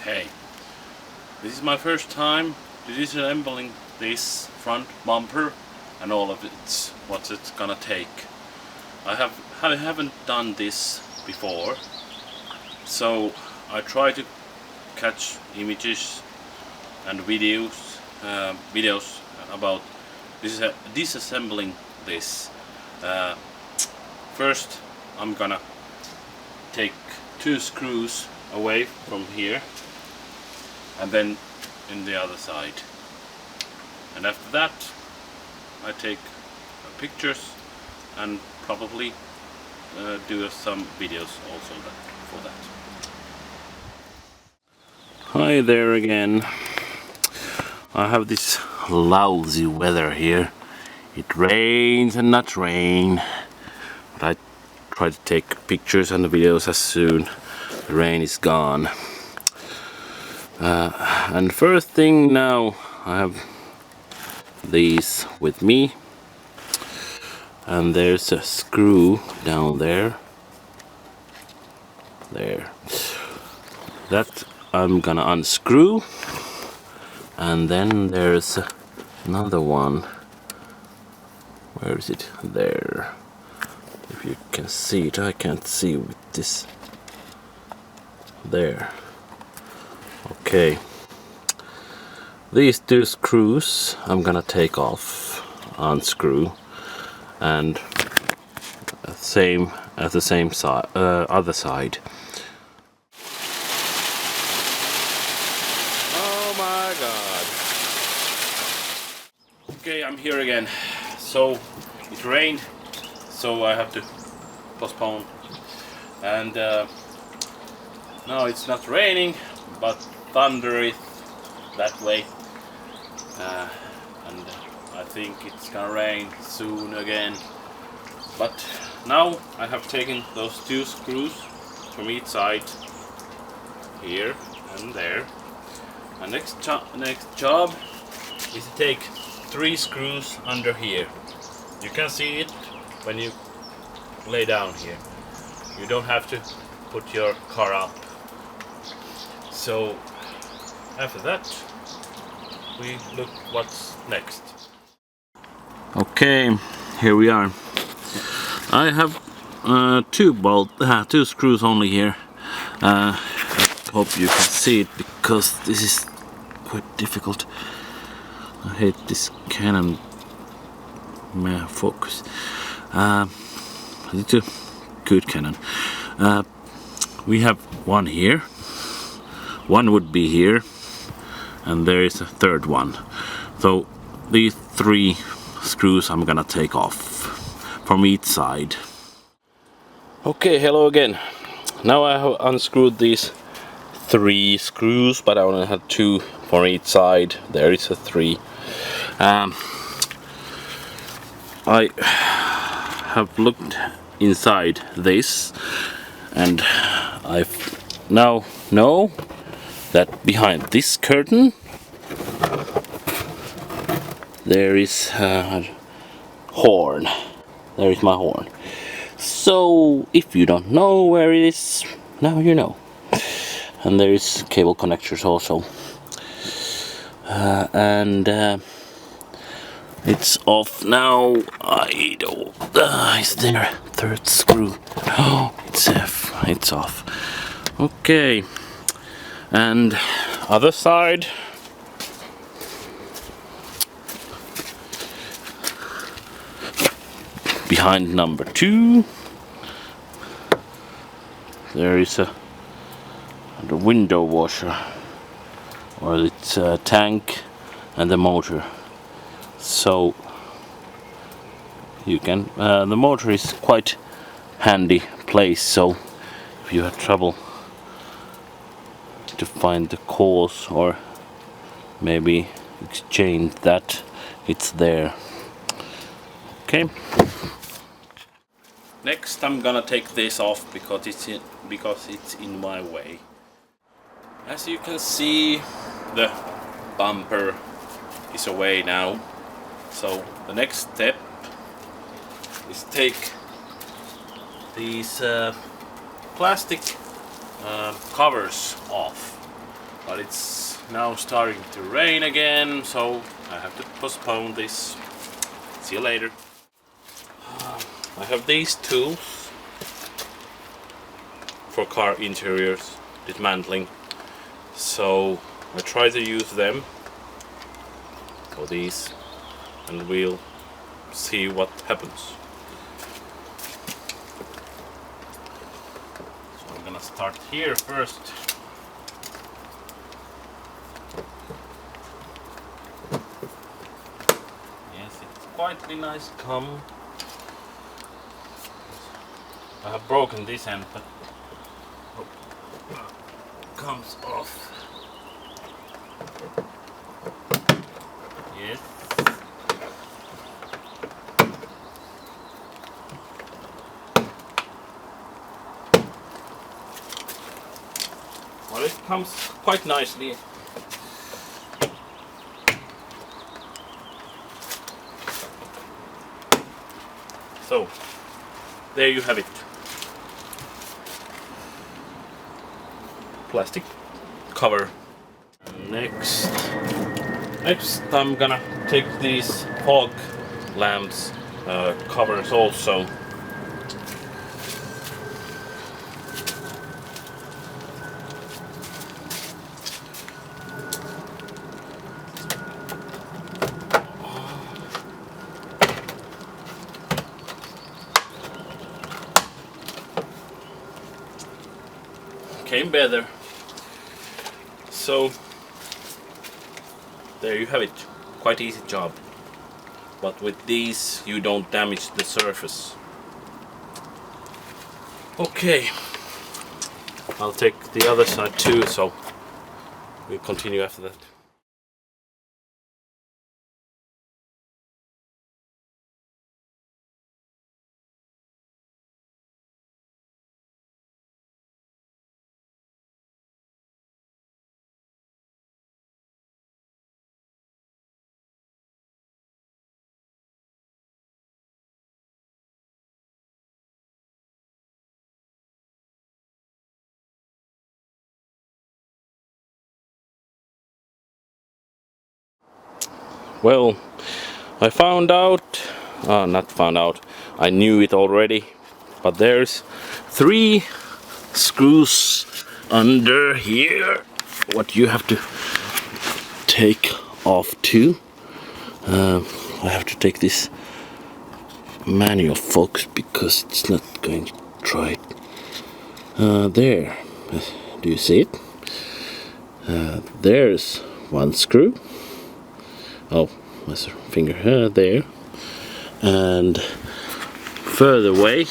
Hey, this is my first time disassembling this front bumper and all of it, what it's gonna take. I haven't done this before, so I try to catch images and videos about disassembling this. First I'm gonna take 2 screws away from here and then in the other side, and after that I take pictures and probably do some videos also for that. Hi there again. I have this lousy weather here. It rains and not rain, but I try to take pictures and videos as soon the rain is gone. And first thing now, I have these with me, and there's a screw down there. That I'm gonna unscrew, and then there's another one. Where is it? There. If you can see it, I can't see with this. There. Okay. These 2 screws I'm gonna take off, unscrew, and same at the same side, other side. Oh my god. Okay, I'm here again. So it rained, so I have to postpone, and now it's not raining, but thunder is that way, and I think it's gonna rain soon again. But now I have taken those 2 screws from each side, here and there, and next job is to take 3 screws under here. You can see it when you lay down here. You don't have to put your car up. So after that we look what's next. Okay, here we are. I have 2 screws only here. I hope you can see it because this is quite difficult. I hate this Canon focus. It's a good Canon. We have one here. One would be here, and there is a third one. So these 3 screws I'm gonna take off from each side. Okay, hello again. Now I have unscrewed these 3 screws, but I only had 2 for each side. There is a 3. I have looked inside this, and I now know that behind this curtain there is a horn. There is my horn. So if you don't know where it is, now you know. And there is cable connectors also. And it's off now. I don't. Is there a 3rd screw? Oh, it's off. Okay. And other side. Behind number 2, there is the window washer, or it's a tank and the motor. So you can the motor is quite handy place, so if you have trouble to find the cause or maybe exchange that, it's there. Okay. Next I'm gonna take this off because it's in my way. As you can see, the bumper is away now. So the next step is take these plastic covers off. but it's now starting to rain again, so I have to postpone this. See you later. I have these tools for car interiors, dismantling, so I try to use them for these, and we'll see what happens. So I'm gonna start here first. Yes, it's quite a nice gum. I have broken this end, but comes off. Yes. Well, it comes quite nicely. So, there you have it. Plastic cover. Next I'm gonna take these fog lamps covers also. Came better. So there you have it. Quite easy job. But with these you don't damage the surface. Okay. I'll take the other side too, so we'll continue after that. Well, I found out, not found out, I knew it already, but there's 3 screws under here what you have to take off too. I have to take this manual focus because it's not going right. There, do you see it? There's 1 screw. Oh, my finger there, and further away,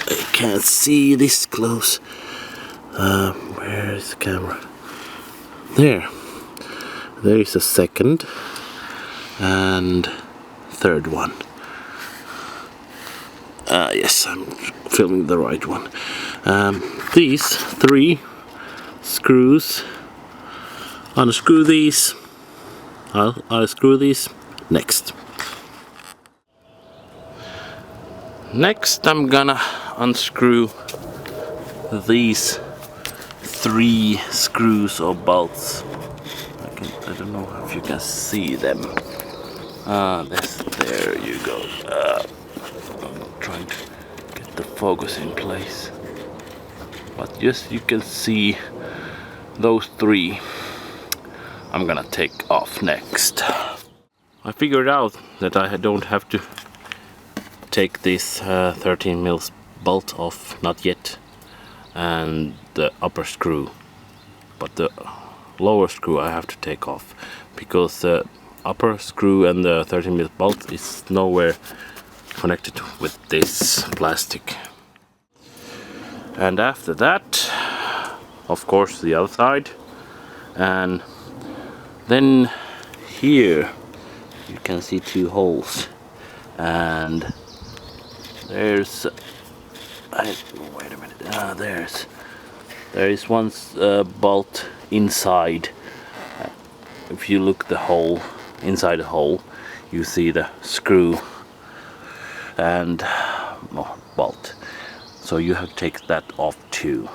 I can't see this close. Where is the camera? There is a 2nd and 3rd one. Yes, I'm filming the right one. These 3 screws, unscrew these. I'll screw these next. Next I'm gonna unscrew these 3 screws or bolts. I don't know if you can see them. There you go. I'm trying to get the focus in place. But yes, you can see those 3. I'm gonna take off next. I figured out that I don't have to take this 13 mils bolt off, not yet, and the upper screw, but the lower screw I have to take off because the upper screw and the 13 mil bolt is nowhere connected with this plastic. And after that, of course, the other side, and then here you can see 2 holes, and there's wait a minute. There is 1 bolt inside. If you look the hole inside the hole, you see the screw and bolt. So you have to take that off too.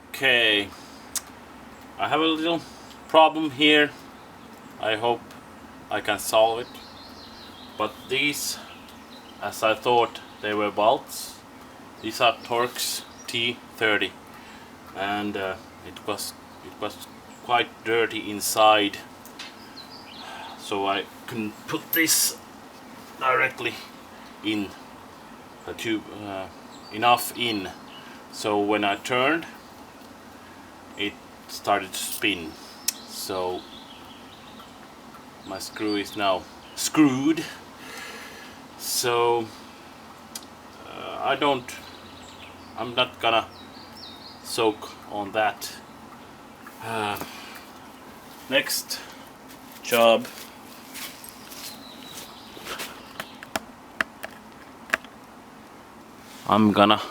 Okay. I have a little problem here. I hope I can solve it. But these, as I thought they were bolts, these are Torx T5, and it was quite dirty inside, so I can put this directly in the tube, enough in, so when I turned it started to spin. So my screw is now screwed. So I'm not gonna soak on that. Next job, I'm gonna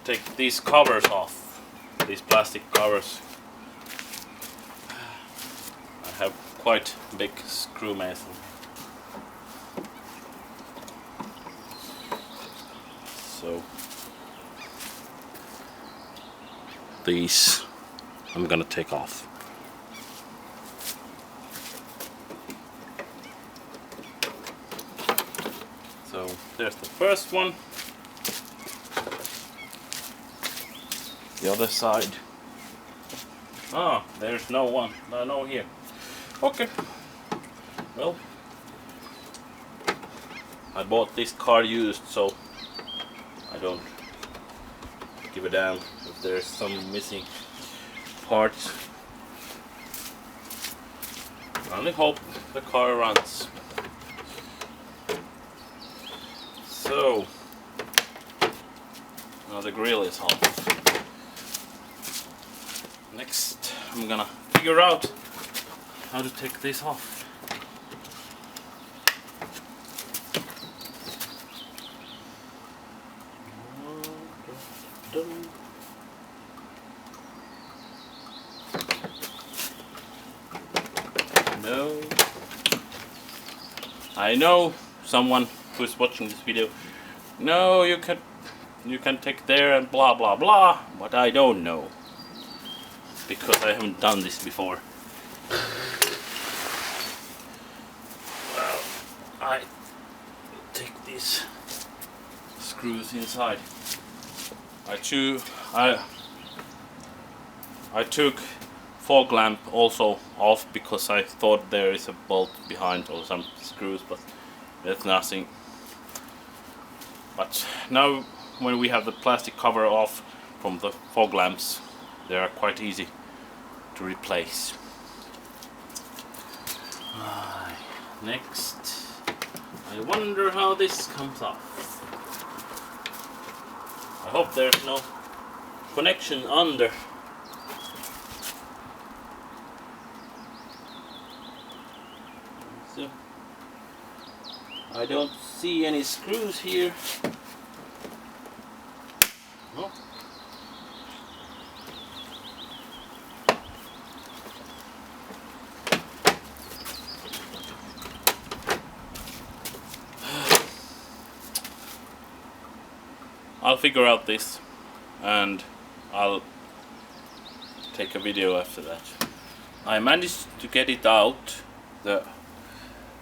take these covers off, these plastic covers. I have quite big screw mason. So these I'm gonna take off. So there's the first one. The other side. Ah, there's no one. No here. Okay. Well, I bought this car used, so I don't give a damn if there's some missing parts. I only hope the car runs. So now the grill is off. Next I'm gonna figure out how to take this off. No. I know someone who's watching this video. No, you can take there and blah blah blah, but I don't know because I haven't done this before. Well, I take these screws inside. I took fog lamp also off because I thought there is a bolt behind or some screws, but there's nothing. But now when we have the plastic cover off from the fog lamps, they are quite easy to replace. Next, I wonder how this comes off. I hope there's no connection under. So I don't see any screws here. No. I'll figure out this and I'll take a video after that. I managed to get it out, the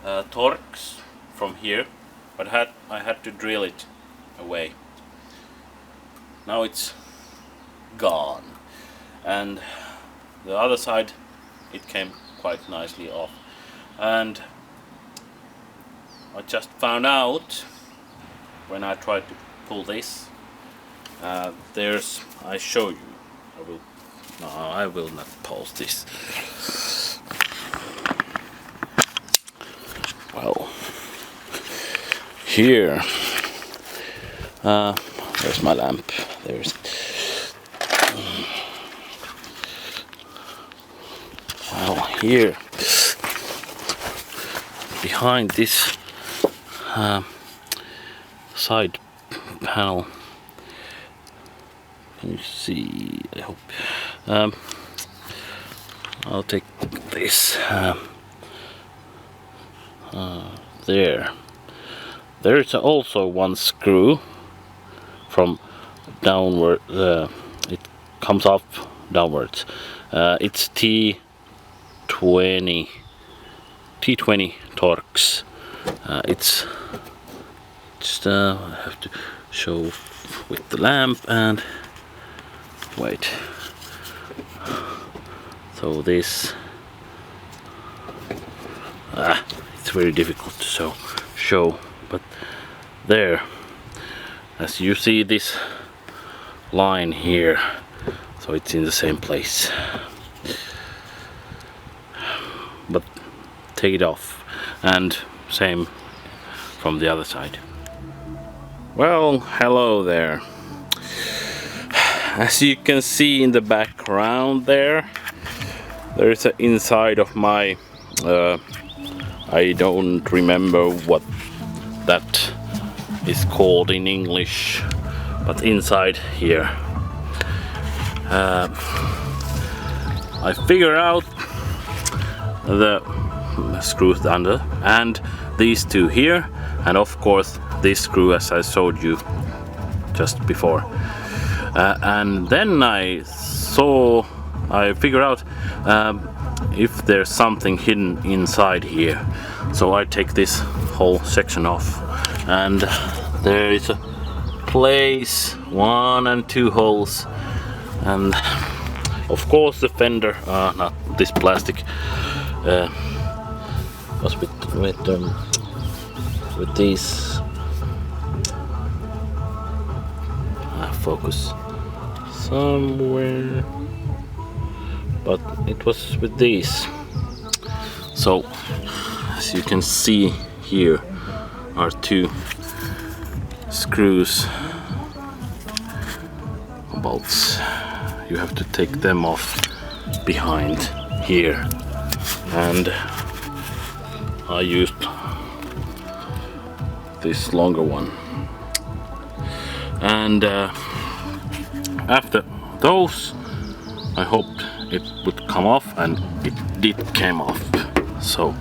Torx from here, but I had to drill it away. Now it's gone, and the other side it came quite nicely off. And I just found out when I tried to pull this, I show you. I will not pause this. Well, here, there's my lamp. There's. Well, here, behind this side panel, can you see? I hope. I'll take this. There's also one screw from downward. It comes off downwards. It's T20 Torx. It's just I have to show with the lamp and wait. So this it's very difficult to show, but there, as you see this line here, so it's in the same place. But take it off, and same from the other side. Well, hello there. As you can see in the background there is an inside of my I don't remember what that is called in English, but inside here I figure out the screws under and these two here, and of course this screw as I showed you just before, and then I figure out if there's something hidden inside here. So I take this whole section off, and there is a place, 1 and 2 holes, and of course the fender, not this plastic, was with these focus somewhere, but it was with these. So as you can see, here are 2 screws, bolts. You have to take them off behind here, and I used this longer one, and after those I hoped it would come off, and it did came off. So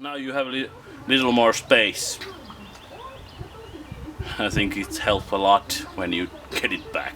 now you have a little more space. I think it helps a lot when you get it back.